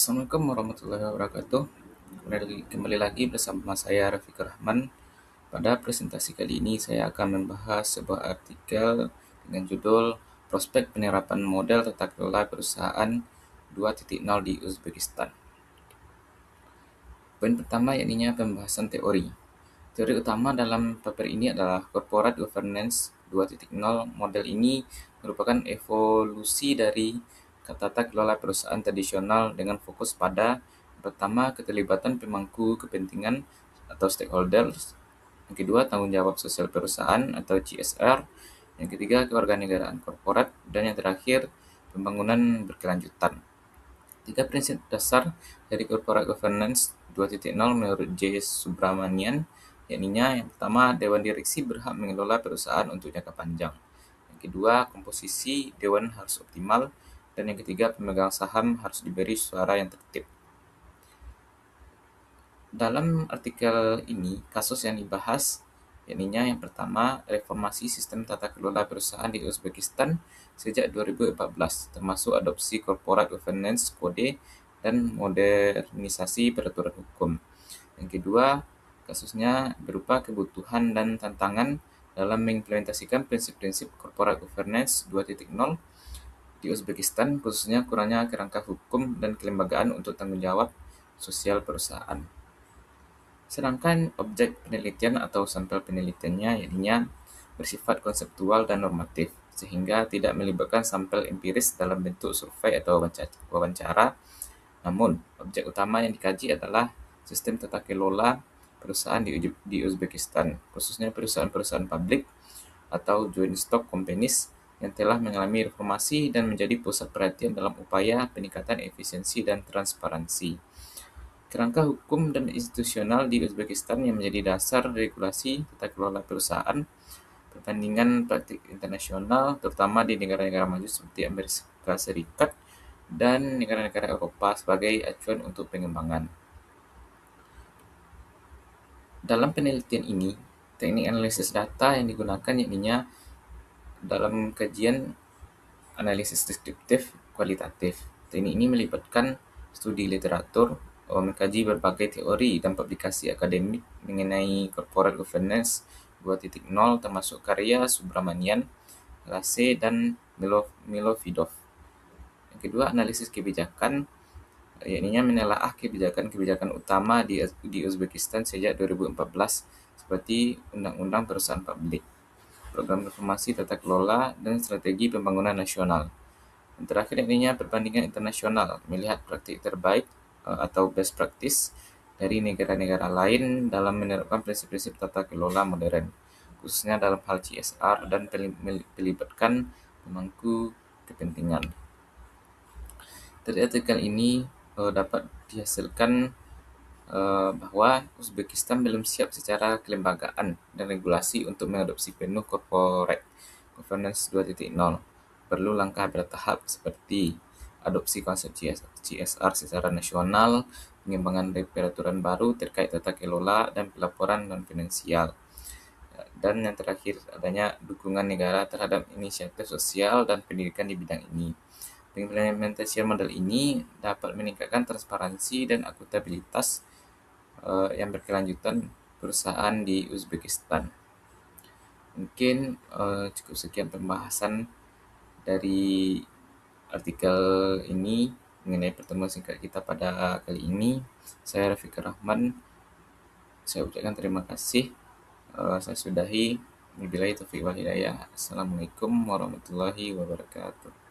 Assalamualaikum warahmatullahi wabarakatuh. Kembali lagi bersama saya Rafiq Rahman. Pada presentasi kali ini saya akan membahas sebuah artikel dengan judul Prospek Penerapan Model Tata Kelola Perusahaan 2.0 di Uzbekistan. Poin pertama yakni pembahasan teori. Teori utama dalam paper ini adalah Corporate Governance 2.0. Model ini merupakan evolusi dari tata kelola perusahaan tradisional dengan fokus pada pertama, keterlibatan pemangku kepentingan atau stakeholders. Yang kedua, tanggung jawab sosial perusahaan atau CSR. Yang ketiga, kewarganegaraan korporat. Dan yang terakhir, pembangunan berkelanjutan. Tiga prinsip dasar dari corporate governance 2.0 menurut J. Subramanian, yakni yang pertama, Dewan Direksi berhak mengelola perusahaan untuk jangka panjang. Yang kedua, komposisi Dewan harus optimal. Dan yang ketiga, pemegang saham harus diberi suara yang tertib. Dalam artikel ini, kasus yang dibahas yakni yang pertama, reformasi sistem tata kelola perusahaan di Uzbekistan sejak 2014, termasuk adopsi corporate governance kode dan modernisasi peraturan hukum. Yang kedua, kasusnya berupa kebutuhan dan tantangan dalam mengimplementasikan prinsip-prinsip corporate governance 2.0 di Uzbekistan, khususnya kurangnya kerangka hukum dan kelembagaan untuk tanggung jawab sosial perusahaan. Sedangkan objek penelitian atau sampel penelitiannya yakni bersifat konseptual dan normatif, sehingga tidak melibatkan sampel empiris dalam bentuk survei atau wawancara. Namun, objek utama yang dikaji adalah sistem tata kelola perusahaan di Uzbekistan, khususnya perusahaan-perusahaan publik atau joint stock companies yang telah mengalami reformasi dan menjadi pusat perhatian dalam upaya peningkatan efisiensi dan transparansi. Kerangka hukum dan institusional di Uzbekistan yang menjadi dasar regulasi tata kelola perusahaan, perbandingan praktik internasional, terutama di negara-negara maju seperti Amerika Serikat dan negara-negara Eropa sebagai acuan untuk pengembangan. Dalam penelitian ini, teknik analisis data yang digunakan yakni dalam kajian analisis deskriptif kualitatif. Teknik ini melibatkan studi literatur, mengkaji berbagai teori dan publikasi akademik mengenai corporate governance 2.0 termasuk karya Subramanian, Lase, dan Milovidov. Yang kedua, analisis kebijakan, yakni menelaah kebijakan-kebijakan utama di Uzbekistan sejak 2014 seperti Undang-Undang Perusahaan Publik, program reformasi tata kelola, dan strategi pembangunan nasional. Yang terakhir yakni perbandingan internasional, melihat praktik terbaik atau best practice dari negara-negara lain dalam menerapkan prinsip-prinsip tata kelola modern, khususnya dalam hal CSR dan melibatkan pemangku kepentingan. Dari artikel ini dapat dihasilkan bahwa Uzbekistan belum siap secara kelembagaan dan regulasi untuk mengadopsi penuh corporate governance 2.0. Perlu langkah bertahap seperti adopsi konsep CSR secara nasional, pengembangan peraturan baru terkait tata kelola dan pelaporan non-finansial. Dan yang terakhir, adanya dukungan negara terhadap inisiatif sosial dan pendidikan di bidang ini. Pengimplementasian model ini dapat meningkatkan transparansi dan akuntabilitas yang berkelanjutan perusahaan di Uzbekistan. Mungkin cukup sekian pembahasan dari artikel ini mengenai pertemuan singkat kita pada kali ini. Saya Rafiq Rahman. Saya ucapkan terima kasih. Saya sudahi. Wabillahi taufiq wal hidayah. Assalamualaikum warahmatullahi wabarakatuh.